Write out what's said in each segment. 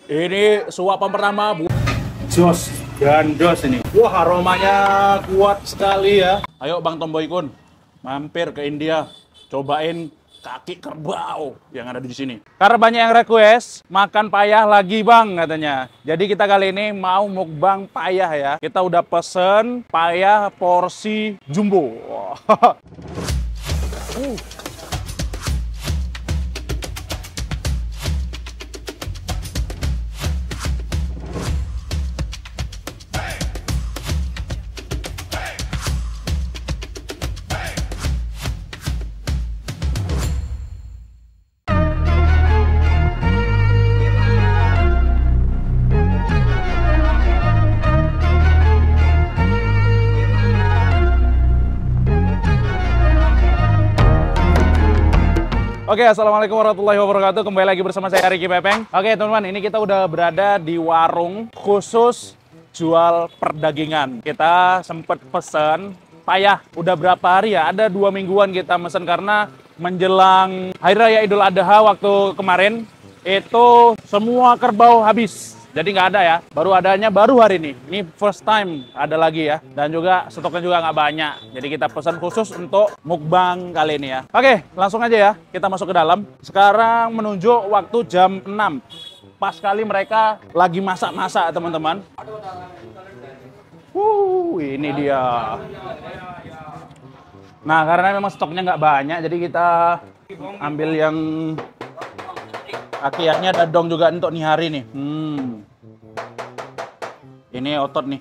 Ini suapan pertama, Bu. Jos, gandos ini. Wah, aromanya kuat sekali ya. Ayo Bang Tomboikun, mampir ke India, cobain kaki kerbau yang ada di sini. Karena banyak yang request, makan payah lagi Bang katanya. Jadi kita kali ini mau mukbang payah ya. Kita udah pesen payah porsi jumbo. Oke, assalamualaikum warahmatullahi wabarakatuh. Kembali lagi bersama saya Ricky Pepeng. Oke, teman-teman, ini kita udah berada di warung khusus jual perdagingan. Kita sempet pesen payah. Udah berapa hari ya? Ada 2 mingguan kita pesen karena menjelang Hari Raya Idul Adha waktu kemarin itu semua kerbau habis. Jadi nggak ada ya, baru hari ini. Ini first time ada lagi ya. Dan juga stoknya juga nggak banyak. Jadi kita pesan khusus untuk mukbang kali ini ya. Oke, langsung aja ya, kita masuk ke dalam. Sekarang menunjuk waktu jam 6. Pas kali mereka lagi masak-masak teman-teman. Ini dia. Nah, karena memang stoknya nggak banyak, jadi kita ambil yang akhirnya ada dong juga untuk nih hari nih. Ini otot nih.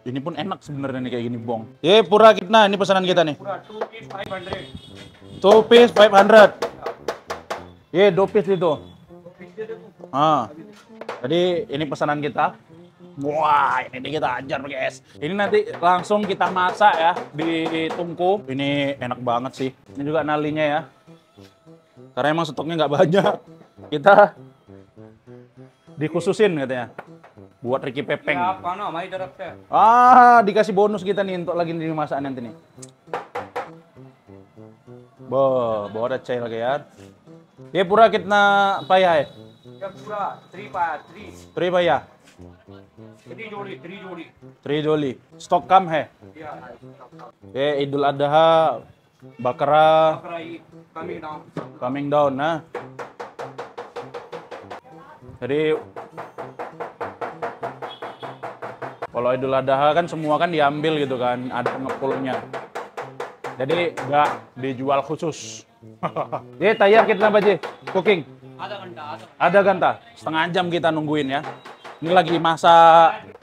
Ini pun enak sebenarnya nih kayak gini bong. Pura Kitna, ini pesanan kita nih. Pura 2 piece 500. 2 piece 500. 2 piece itu. Jadi ini pesanan kita. Wah, ini kita ajar guys. Ini nanti langsung kita masak ya di tungku. Ini enak banget sih. Ini juga nalinya ya. Karena emang stoknya nggak banyak. Kita dikhususin katanya. Buat Ricky Pepeng. Dikasih bonus kita nih untuk lagi di masak nanti nih. Bawa ada cair lagi ya. Pura kitna payah ya? Pura 3 payah. 3 joli. Stok kam hai? Idul Adha Bakara coming down nah. Jadi kalau Idul Adha kan semua kan diambil gitu kan, ada ngepulnya. Jadi nggak dijual khusus. Tayar kita baje cooking. Ada ganta. Setengah jam kita nungguin ya. Ini lagi masak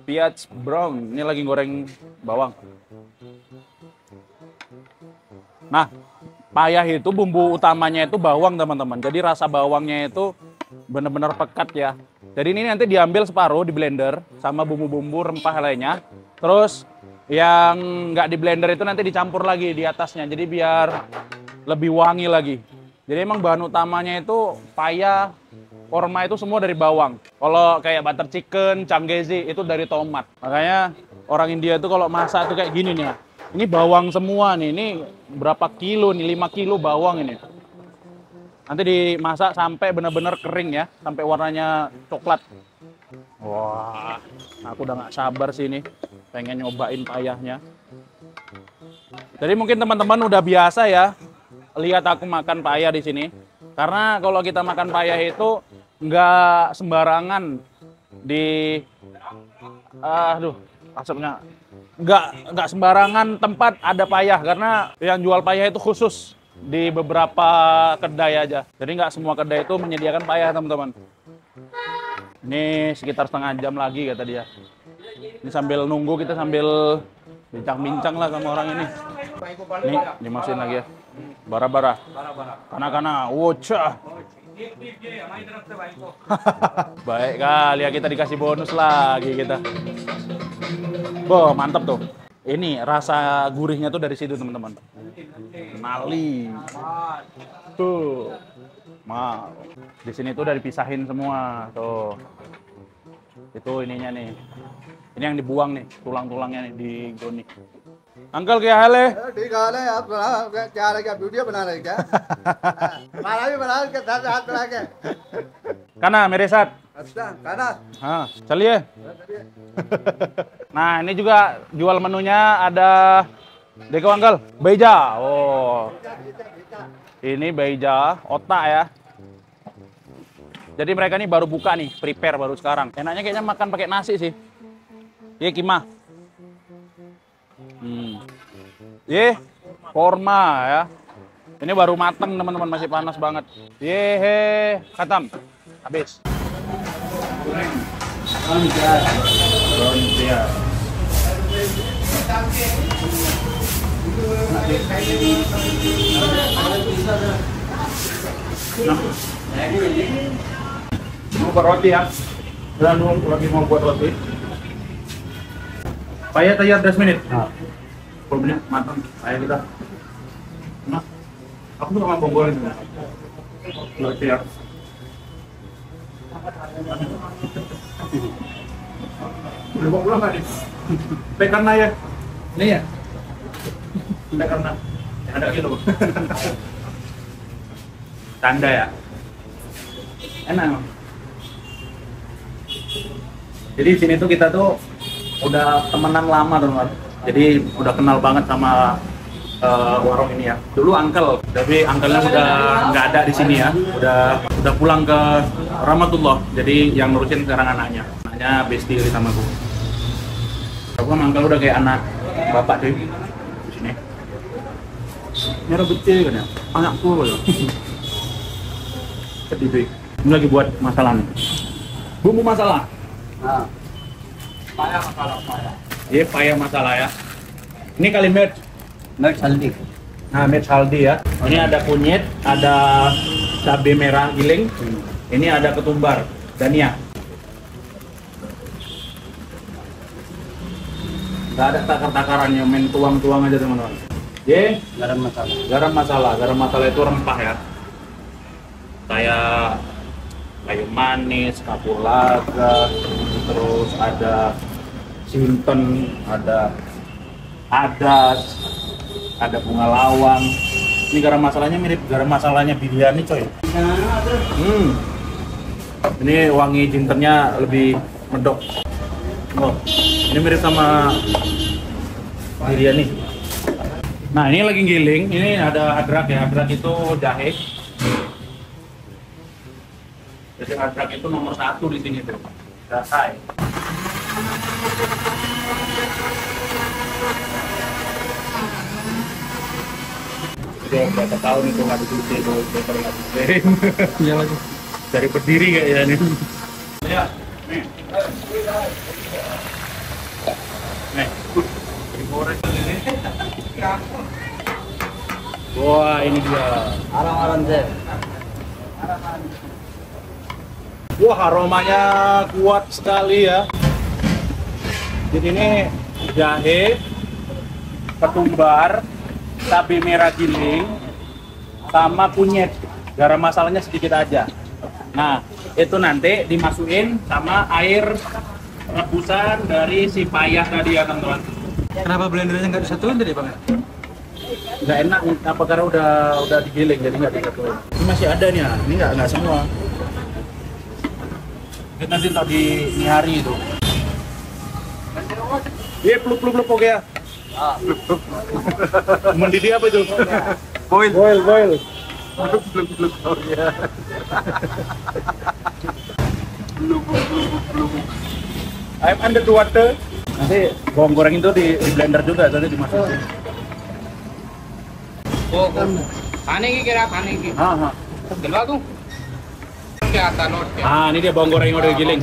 piaz brown. Ini lagi goreng bawang. Nah, payah itu bumbu utamanya itu bawang teman-teman. Jadi rasa bawangnya itu benar-benar pekat ya. Jadi ini nanti diambil separuh di blender sama bumbu-bumbu rempah lainnya. Terus yang nggak di blender itu nanti dicampur lagi di atasnya. Jadi biar lebih wangi lagi. Jadi emang bahan utamanya itu payah, korma itu semua dari bawang. Kalau kayak butter chicken, changgezi itu dari tomat. Makanya orang India itu kalau masak itu kayak gini nih. Ini bawang semua nih. Ini berapa kilo nih? 5 kilo bawang ini. Nanti dimasak sampai benar-benar kering ya, sampai warnanya coklat. Wah, aku udah nggak sabar sih ini, pengen nyobain payahnya. Jadi mungkin teman-teman udah biasa ya lihat aku makan payah di sini. Karena kalau kita makan payah itu nggak sembarangan asapnya nggak sembarangan tempat ada payah, karena yang jual payah itu khusus di beberapa kedai aja. Jadi nggak semua kedai itu menyediakan payah teman-teman. Ini sekitar setengah jam lagi kata dia. Ini sambil nunggu kita sambil bincang-bincang lah sama orang ini. Nih dimasukin lagi ya. Bara-bara. Kana-kana. Wocah. Baik kali ya, kita dikasih bonus lagi kita. Mantap tuh. Ini rasa gurihnya tuh dari situ teman-teman. Nali. Tuh. Di sini tuh udah dipisahin semua. Tuh. Itu ininya nih. Ini yang dibuang nih, tulang-tulangnya nih digoni. Uncle क्या हाल है? ठीक हाल है। आप क्या रहे, क्या वीडियो बना रहे क्या? हमारा भी बना के साथ हाथ बढ़ा के Kana, meresat. Kanan. Caliye. Nah, ini juga jual menunya ada Deko Uncle, beja. Oh. Ini beja, otak ya. Jadi mereka ini baru buka nih, prepare baru sekarang. Enaknya kayaknya makan pakai nasi sih. Ye kimah. Ye, korma ya. Ini baru mateng teman-teman, masih panas banget. Yehe, katam. Habis. Brontias. Mau buat roti ya? Jangan lagi mau buat roti. Payah tayar 10 menit. 10 menit matang. Payah kita. Nah, aku tuh mau goreng. Roti ya. Udah mau pulang nggak nih? Pekarna ya? Ini ya? Pekarna. Ada kilo. Tanda ya? Enak emang. Jadi di sini tuh kita tuh udah temenan lama teman-teman. Jadi udah kenal banget sama warung ini ya. Dulu uncle, tapi uncle-nya udah nggak ada di sini ya. Udah pulang ke Rahmatullah. Jadi yang ngurusin sekarang anaknya. Anaknya bestie sama gue. Aku sama uncle udah kayak anak bapak deh di sini. Merah betul kan ya? Anakku loh. Sedih deh. Ini lagi buat masalah nih. Bumbu masalah. Payah masalah. Iya, payah masalah ya. Ini kali merch. Merch haldi. Nah, merch haldi ya. Ini ada kunyit, ada cabai merah giling. Ini ada ketumbar, dania. Gak ada takar-takarannya, main tuang-tuang aja teman-teman. Ye, Garam masalah. garam masala. Garam masala itu rempah ya. Kayak kayu manis, kapulaga, terus ada sinten, ada adas, ada bunga lawang. Ini garam masalahnya mirip garam masalahnya biryani coy. Ini wangi jintennya lebih medok. Oh, ini mirip sama biryani. Nah, ini lagi giling. Ini ada adrak ya. Adrak itu jahe. Jadi adrak itu nomor 1 di sini tuh. Dasai. Udah berapa tahun itu nggak dicuci itu, udah pernah dicuci. Iya lagi. Dari berdiri kayaknya nih. Ya, nih. Nih. Digoreng ini. Wah, ini dia. Arang-arang deh. Wah, aromanya kuat sekali ya. Jadi ini jahe, ketumbar, cabai merah giling, sama kunyit. Garam masalahnya sedikit aja. Nah, itu nanti dimasukin sama air rebusan dari si payah tadi ya teman-teman. Kenapa blendernya nggak disatuin tadi bang? Nggak enak, apa karena udah digiling jadi nggak disatuin. Ini masih ada nih ya, ini nggak semua. Kita nanti tak di ini hari itu. Iya, peluk oke ya. Mendidih apa itu? Boil. Peluk oke ya. I'm under the water. Nanti bawang goreng itu di blender juga, nanti dimasukin. Oh, खाने की करा खाने की हाँ. दिलवा दूं क्या आता नोट क्या Ah, ini dia bawang goreng yang udah digiling.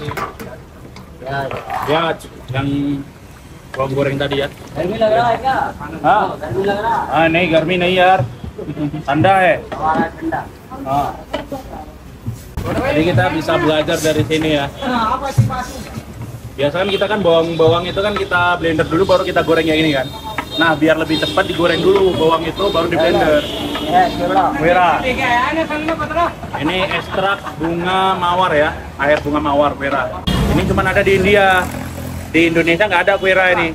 Ya, yang bawang goreng tadi ya. गर्मी लग रहा है क्या? हाँ. गर्मी लग रहा है? Ah, नहीं गर्मी नहीं यार. ठंडा है. हमारा ठंडा. Ah. Jadi kita bisa belajar dari sini ya. Biasanya kita kan bawang itu kan kita blender dulu baru kita goreng kayak gini kan. Nah, biar lebih cepat digoreng dulu bawang itu baru di blender. Merah. Ini ekstrak bunga mawar ya, air bunga mawar merah. Ini cuma ada di India. Di Indonesia nggak ada kuera ini.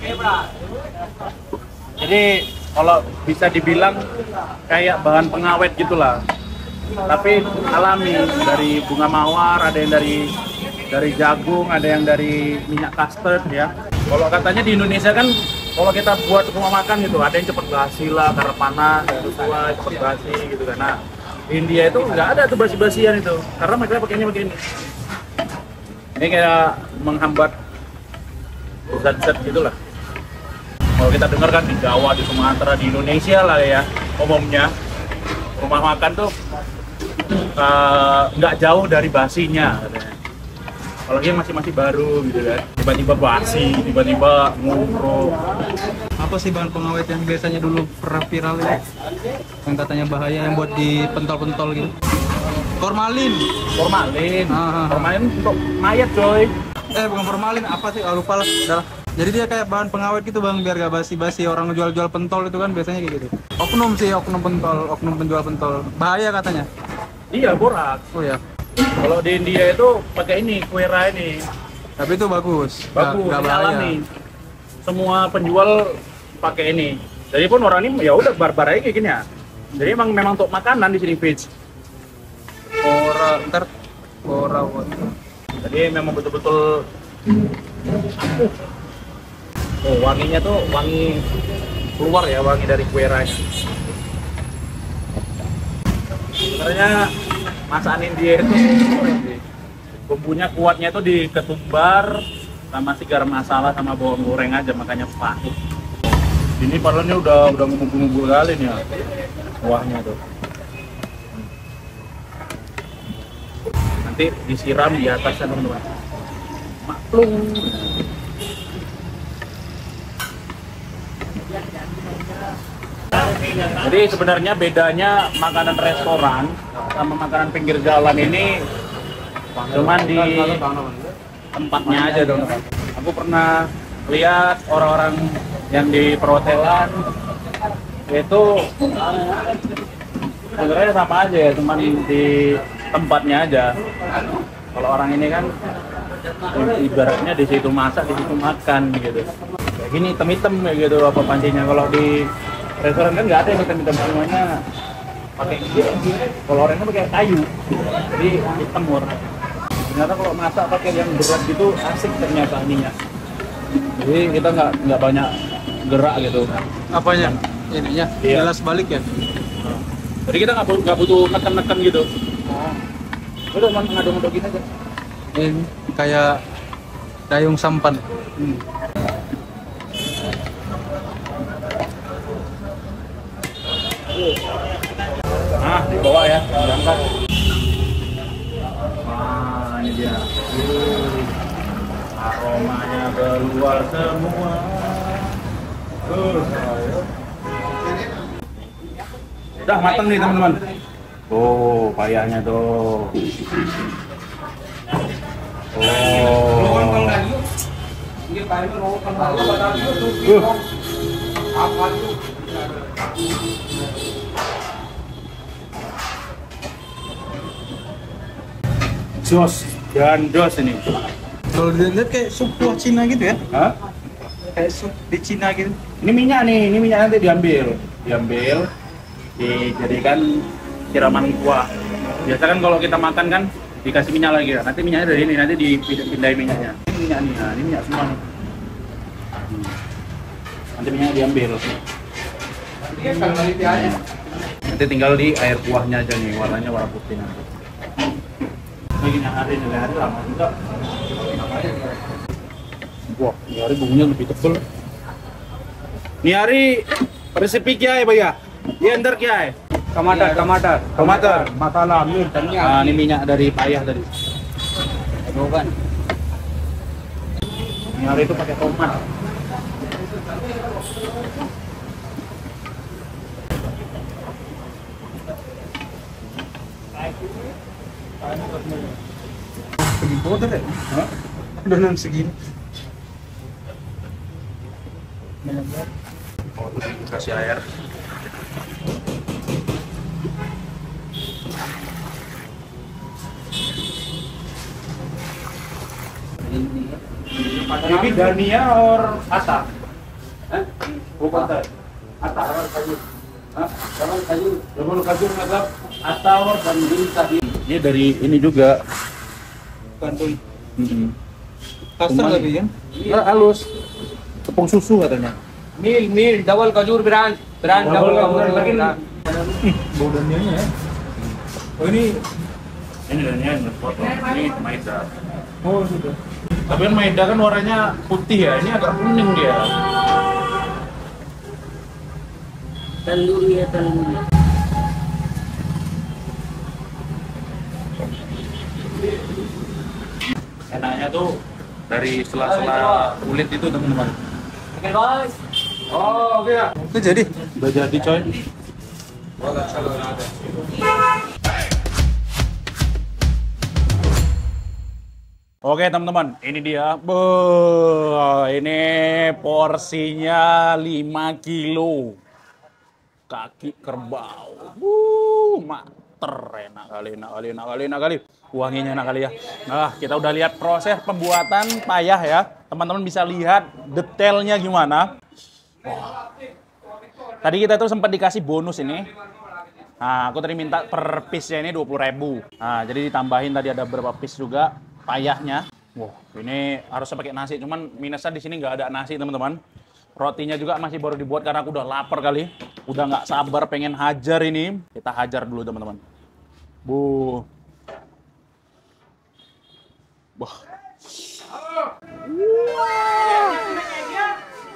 Jadi kalau bisa dibilang kayak bahan pengawet gitulah. tapi alami, dari bunga mawar, ada yang dari jagung, ada yang dari minyak custard ya. Kalau katanya di Indonesia kan kalau kita buat rumah makan gitu, ada yang cepet basi lah karena panas, tua cepet basi gitu kan. Nah, di India itu nggak ada tuh basi-basian itu, karena mereka pakainya begini. Ini kayak menghambat zat-zat gitulah. Kalau kita dengar kan di Jawa, di Sumatera, di Indonesia lah ya, umumnya rumah makan tuh nggak jauh dari basinya katanya. Apalagi masih baru gitu kan, tiba-tiba basi, tiba-tiba nguruk. Apa sih bahan pengawet yang biasanya dulu pernah viral ya? Yang katanya bahaya, yang buat di pentol-pentol gitu. Formalin. Formalin. Ah. Formalin untuk mayat coy. Bukan formalin, apa sih? Oh, lupa lah. Udah lah. Jadi dia kayak bahan pengawet gitu bang, biar gak basi-basi. Orang jual-jual pentol itu kan biasanya kayak gitu. Oknum sih, oknum pentol, oknum penjual pentol. Bahaya katanya. Iya, borak. Oh ya. Kalau di India itu pakai ini, kuera ini. Tapi itu bagus. Bagus, Nggak ini bahaya. alami. Semua penjual pakai ini. Jadi pun orang ini ya udah barbar aja kayak gini ya. Jadi memang untuk makanan di sini Fitch. Ora. Jadi memang betul-betul wanginya tuh wangi keluar ya, wangi dari kueranya. Sebenarnya masakan India itu bumbunya kuatnya itu di ketumbar sama si garam masala sama bawang goreng aja, makanya pahit. Ini padahal ini udah ngumpul-ngumpul kali nih ya kuahnya tuh. Nanti disiram di atasnya teman-teman. Maklum. Jadi sebenarnya bedanya makanan restoran sama makanan pinggir jalan ini cuman di tempatnya aja teman-teman. Aku pernah lihat orang-orang yang di perhotelan itu sebenarnya sama aja ya, cuman di tempatnya aja. Kalau orang ini kan ibaratnya di situ masak, di situ makan gitu. Kayak gini hitam-hitam kayak gitu apa pancinya. Kalau di restoran kan nggak ada yang hitam-hitam, semuanya pakai gitu. Kalau orangnya pakai kayu, jadi hitam warna. Ternyata kalau masak pakai yang berat gitu asik ternyata ininya. Jadi kita nggak banyak gerak gitu. Apanya? Ininya? Iya. Jelas balik ya? Jadi kita nggak butuh neken-neken gitu. Udah cuma ngaduk-ngaduk gini aja. Ini kayak dayung sampan. Nah, dibawa ya, berangkat. Wah, ini dia. Aromanya keluar semua. Udah matang nih teman-teman. Oh, payahnya tuh. Jos dan dos ini. Kalau dilihat kayak sup kuah Cina gitu ya? Hah? Kayak sup di Cina gitu. Ini minyak nih, ini minyak nanti diambil, dijadikan siraman kuah. Biasa kan kalau kita makan kan dikasih minyak lagi ya. Nanti minyaknya dari ini, nanti dipindahin minyaknya. Ini minyak nih, nah, ini minyak semua nih. Nanti minyaknya diambil. Nanti tinggal di air kuahnya aja nih, warnanya warna putih nanti. Lagi hari lama juga. Wah, ini hari bumbunya lebih tebal. Ini hari resipi क्या है भैया? ये अंदर क्या है? टमाटर. मसाला मिर्च धनिया Nah, ini minyak dari payah tadi. Bukan. Ini hari itu pakai tomat. Pergi bodoh deh. Hah? Dengan segini. Kasih air. Ini Dania or Ata? Bukan Ata. Ata. Hah? Lemon kaju nggak? Atau dan bisa di Ini dari ini juga. Bandung. Kasar Cuman- tapi kan. Nggak halus. Tepung susu katanya. mil double kajur brand double kajur brand. Bodohnya ya. Oh ini. Ini dan foto. Ini maida. Oh sudah. Tapi kan maida kan warnanya putih ya. Ini agak kuning dia. Telur ya telur. Enaknya tuh dari sela-sela kulit itu teman-teman. Oke guys. Oh, oke ya. Itu jadi. Udah jadi coy. Oke teman-teman, ini dia. Ini porsinya 5 kilo. Kaki kerbau. Mater. Enak kali, enak kali, enak kali, enak kali. Wanginya enak kali ya. Nah, kita udah lihat proses pembuatan payah ya. Teman-teman bisa lihat detailnya gimana. Wah. Tadi kita tuh sempat dikasih bonus ini. Nah, aku tadi minta per piece-nya ini 20.000. Nah, jadi ditambahin tadi ada beberapa piece juga payahnya. Wah, ini harusnya pakai nasi, cuman minusnya di sini nggak ada nasi, teman-teman. Rotinya juga masih baru dibuat karena aku udah lapar kali. Udah nggak sabar pengen hajar ini. Kita hajar dulu, teman-teman. Bu. Wah.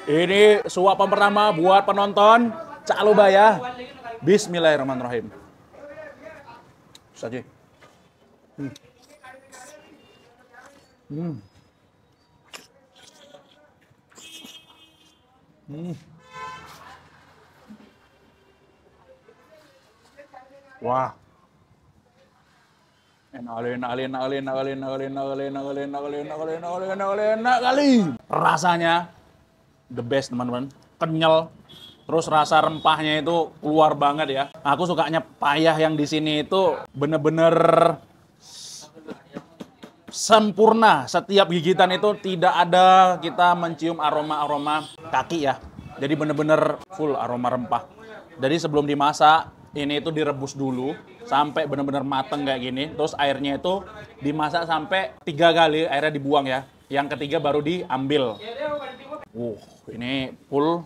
Ini suapan pertama buat penonton Cak Lubaya. Bismillahirrahmanirrahim. Saja. Wah. Enak kali, enak kali, enak kali, enak kali, enak kali, enak kali, enak kali, enak kali, enak kali, enak kali, enak kali, enak kali. Rasanya the best, teman-teman. Kenyal. Terus rasa rempahnya itu keluar banget ya. Aku sukanya payah yang di sini itu bener-bener sempurna. Setiap gigitan itu tidak ada kita mencium aroma-aroma kaki ya. Jadi bener-bener full aroma rempah. Jadi sebelum dimasak, ini itu direbus dulu sampai bener-bener mateng kayak gini. Terus airnya itu dimasak sampai 3 kali, airnya dibuang ya. Yang ketiga baru diambil. Ini full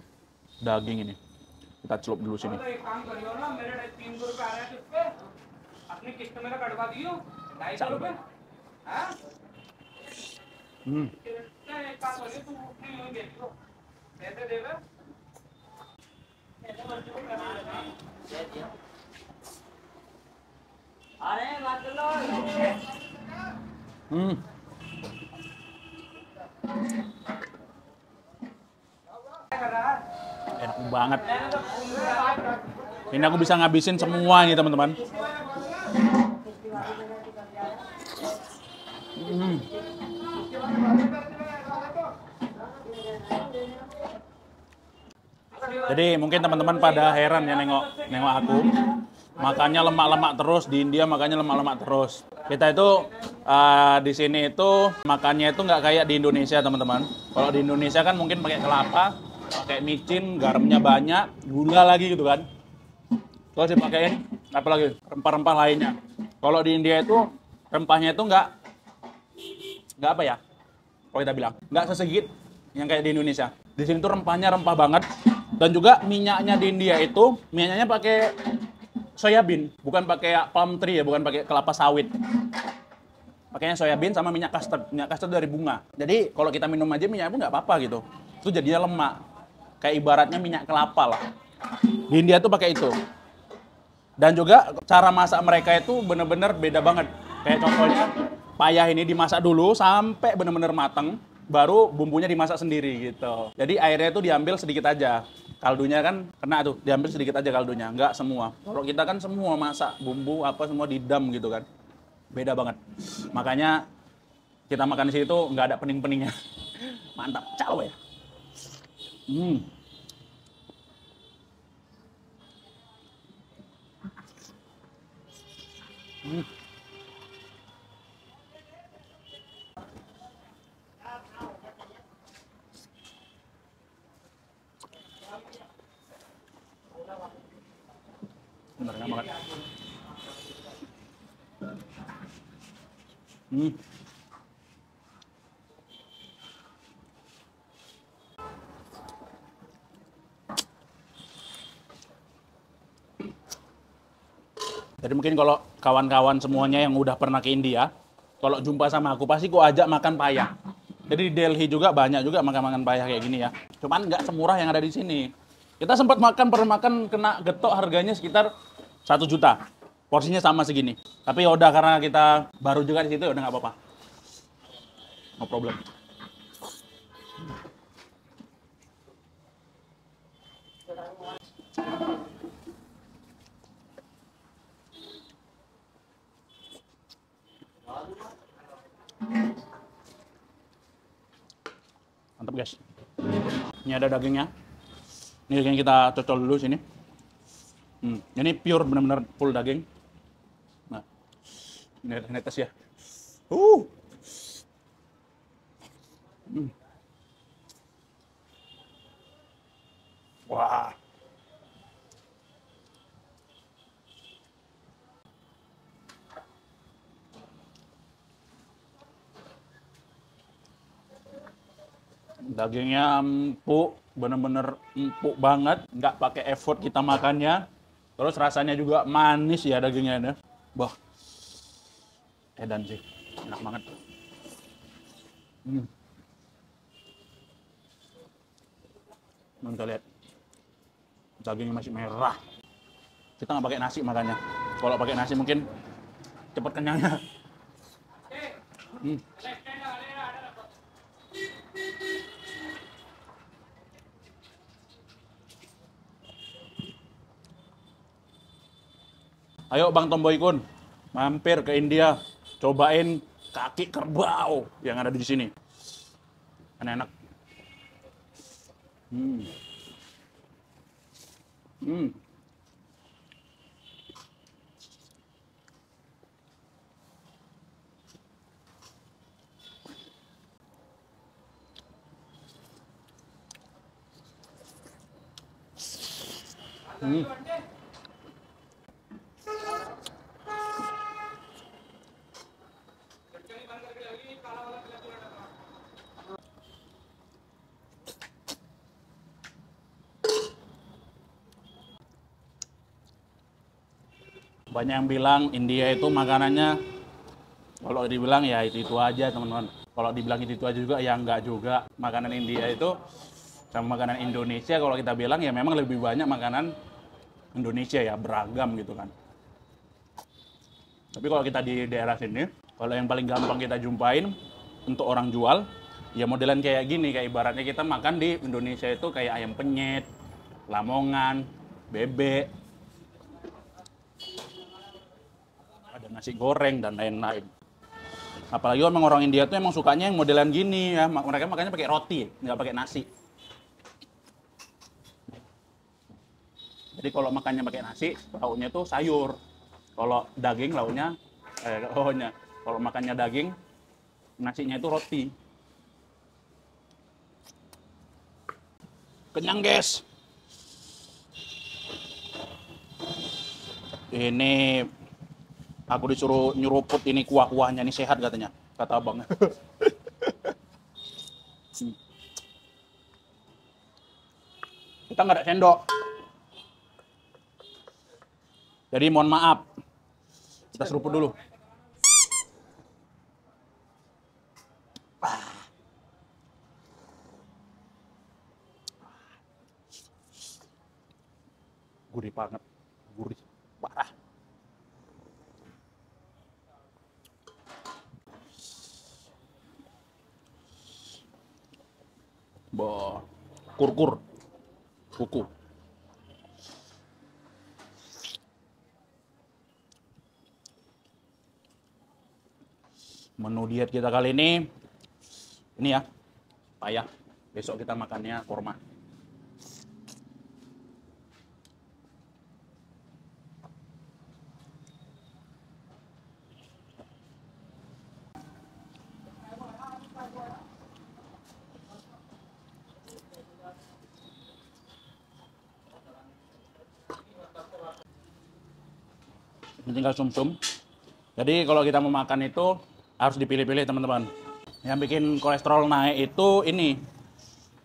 daging ini. Kita celup dulu sini. Enak banget. Ini aku bisa ngabisin semua nih, teman-teman. Jadi mungkin teman-teman pada heran ya nengok aku. Makannya lemak-lemak terus, di India makannya lemak-lemak terus. Kita itu di sini itu makannya itu nggak kayak di Indonesia, teman-teman. Kalau di Indonesia kan mungkin pakai kelapa, pakai micin, garamnya banyak, gula lagi gitu kan. Terus dipakein apa lagi? Rempah-rempah lainnya. Kalau di India itu rempahnya itu nggak apa ya? Kalau kita bilang nggak sesegit yang kayak di Indonesia. Di sini tuh rempahnya rempah banget. Dan juga minyaknya di India itu minyaknya pakai soybean, bukan pakai palm tree ya, bukan pakai kelapa sawit. Pakainya soybean sama minyak custard. Minyak custard dari bunga. Jadi kalau kita minum aja minyak itu nggak apa-apa gitu. Itu jadinya lemak. Kayak ibaratnya minyak kelapa lah. Di India tuh pakai itu. Dan juga cara masak mereka itu bener-bener beda banget. Kayak contohnya payah ini dimasak dulu sampai bener-bener mateng. Baru bumbunya dimasak sendiri gitu. Jadi airnya itu diambil sedikit aja. Kaldunya kan kena tuh, diambil sedikit aja kaldunya, nggak semua. Kalau kita kan semua masak, bumbu apa semua didam gitu kan. Beda banget. Makanya kita makan di situ nggak ada pening-peningnya. Mantap, caw ya. Bener banget. Hmm. Jadi mungkin kalau kawan-kawan semuanya yang udah pernah ke India, kalau jumpa sama aku pasti ku ajak makan payah. Jadi di Delhi juga banyak juga makan-makan payah kayak gini ya. Cuman nggak semurah yang ada di sini. Kita sempat pernah makan kena getok harganya sekitar 1 juta. Porsinya sama segini. Tapi ya udah karena kita baru juga di situ ya udah nggak apa-apa. No problem. Mantap guys. Ini ada dagingnya. Ini daging kita cocol dulu sini. Ini pure benar-benar full daging. Nah, ini netes ya. Wah. Dagingnya empuk, bener-bener empuk banget, nggak pakai effort kita makannya. Terus rasanya juga manis ya dagingnya ini. Wah, edan sih, enak banget. Kita lihat, dagingnya masih merah. Kita nggak pakai nasi makanya. Kalau pakai nasi mungkin cepet kenyangnya. Ayo Bang Tomboikun, mampir ke India, cobain kaki kerbau yang ada di sini. Enak. Banyak yang bilang India itu makanannya, kalau dibilang ya itu aja teman-teman. Kalau dibilang itu aja juga ya enggak juga. Makanan India itu sama makanan Indonesia kalau kita bilang ya memang lebih banyak makanan Indonesia ya, beragam gitu kan. Tapi kalau kita di daerah sini, kalau yang paling gampang kita jumpain untuk orang jual, ya modelan kayak gini, kayak ibaratnya kita makan di Indonesia itu kayak ayam penyet, lamongan, bebek, ada nasi goreng dan lain-lain. Apalagi orang India tuh emang sukanya yang modelan gini ya, mereka makannya pakai roti, nggak pakai nasi. Jadi kalau makannya pakai nasi, lauknya tuh sayur. Kalau daging lauknya, kalau makannya daging, nasinya itu roti. Kenyang guys. Ini aku disuruh nyeruput ini kuah-kuahnya, ini sehat katanya, kata abang. Kita nggak ada sendok. Jadi mohon maaf. Kita seruput dulu. Gurih banget. Gurih. Parah. Kur-kur. Kuku. Menu diet kita kali ini ya, payah. Besok kita makannya korma. Ini tinggal sumsum. Jadi kalau kita mau makan itu harus dipilih-pilih teman-teman. Yang bikin kolesterol naik itu ini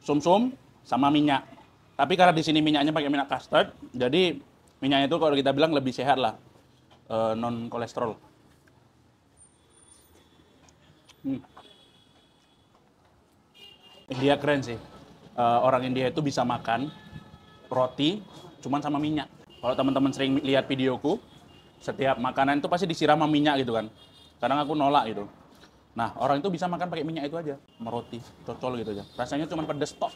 sumsum sama minyak. Tapi karena di sini minyaknya pakai minyak custard, jadi minyaknya itu kalau kita bilang lebih sehat lah, non kolesterol. India keren sih. Orang India itu bisa makan roti cuman sama minyak. Kalau teman-teman sering lihat videoku, setiap makanan itu pasti disiram sama minyak gitu kan. Kadang aku nolak gitu. Nah, orang itu bisa makan pakai minyak itu aja, sama roti, cocol gitu aja. Rasanya cuma pedes tok.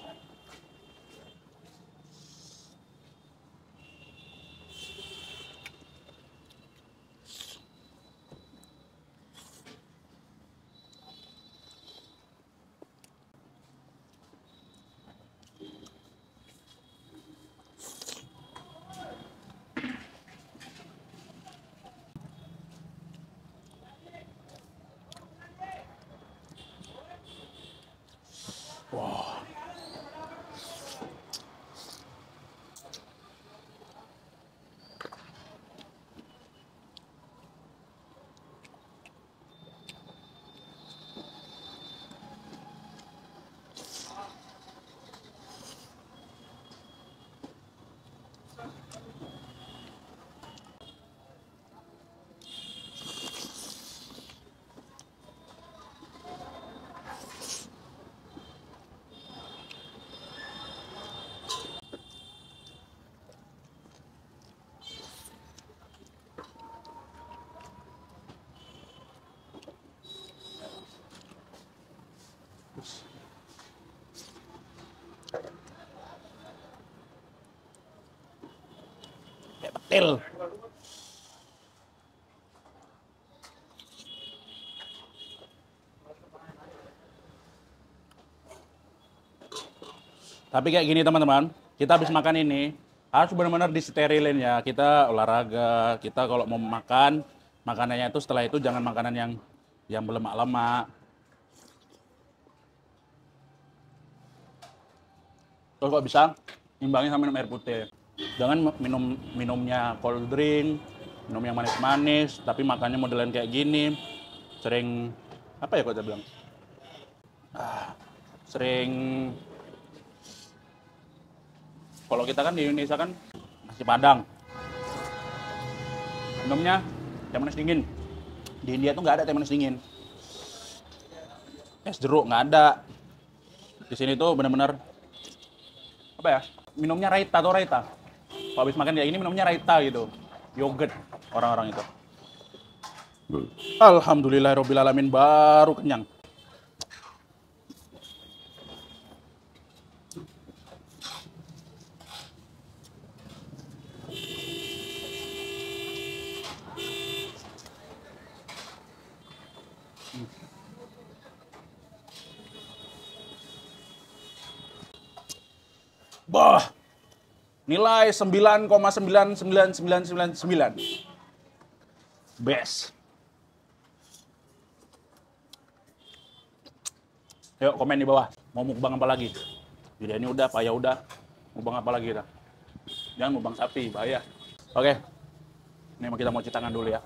Kayak petil. Tapi kayak gini teman-teman, kita habis makan ini harus benar-benar disterilin ya. Kita olahraga, kita kalau mau makan, makanannya itu setelah itu jangan makanan yang berlemak-lemak. Terus kalau bisa imbangin sama minum air putih. Jangan minumnya cold drink, minum yang manis-manis, tapi makannya modelan kayak gini. Sering apa ya kok saya bilang? Sering kalau kita kan di Indonesia kan nasi Padang. Minumnya teh manis dingin. Di India tuh nggak ada teh manis dingin. Es jeruk nggak ada. Di sini tuh benar-benar apa ya? Minumnya raita atau raita. Kalau habis makan kayak gini minumnya raita gitu. Yogurt orang-orang itu. Alhamdulillahirabbil alamin, baru kenyang. Bah, nilai 9,99999. Best. Yuk komen di bawah, mau mukbang apa lagi? Jadi ini udah, payah udah. Mukbang apa lagi kita? Jangan mukbang sapi, bahaya. Oke, ini kita mau cuci tangan dulu ya.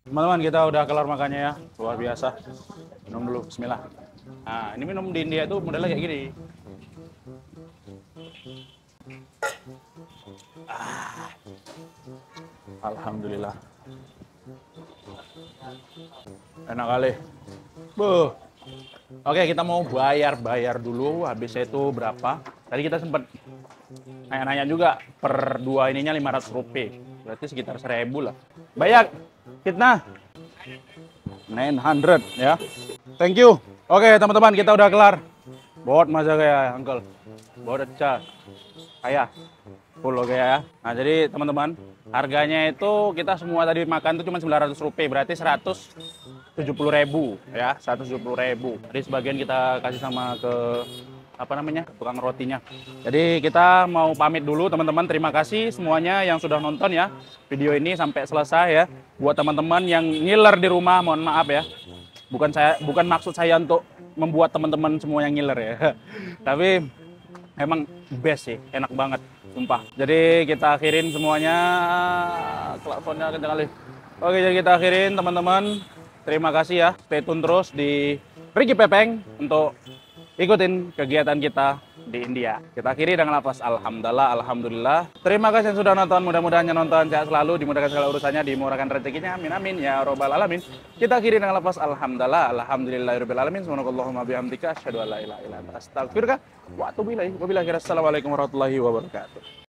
Teman-teman, kita udah kelar makannya ya, luar biasa. Minum dulu, bismillah. Nah, ini minum di India tuh modelnya kayak gini. Alhamdulillah. Enak kali. Oke, kita mau bayar dulu. Habis itu berapa? Tadi kita sempat nanya-nanya juga. Per dua ininya 500 rupiah. Berarti sekitar 1000 lah. Bayar. Kitna 900 ya. Thank you. Oke teman-teman, kita udah kelar. Bot masa kayak uncle. Bot aja. Ayah. Full oke ya. Nah jadi teman-teman, harganya itu kita semua tadi makan itu cuma 900 rupiah. Berarti 170.000 ya. 170.000. Jadi sebagian kita kasih sama ke apa namanya, tukang rotinya. Jadi kita mau pamit dulu teman-teman. Terima kasih semuanya yang sudah nonton ya video ini sampai selesai ya. Buat teman-teman yang ngiler di rumah, mohon maaf ya. Bukan maksud saya untuk membuat teman-teman semua yang ngiler ya. Tapi emang best sih, enak banget, sumpah. Jadi kita akhirin semuanya. klakson-klaksonnya kencang kali. Oke, jadi kita akhirin teman-teman. Terima kasih ya. Stay tune terus di Ricky Pepeng untuk ikutin kegiatan kita di India. Kita akhiri dengan lafaz alhamdulillah, alhamdulillah. Terima kasih yang sudah nonton, mudah-mudahan yang nonton sehat selalu, dimudahkan segala urusannya, dimurahkan rezekinya, amin amin ya robbal alamin. Kita akhiri dengan lafaz alhamdulillah, alhamdulillahirabbil alamin. Subhanakallahumma bihamdika asyhadu an la ilaha illa anta astaghfiruka wa atubu ilaik. Wabillahi assalamualaikum warahmatullahi wabarakatuh.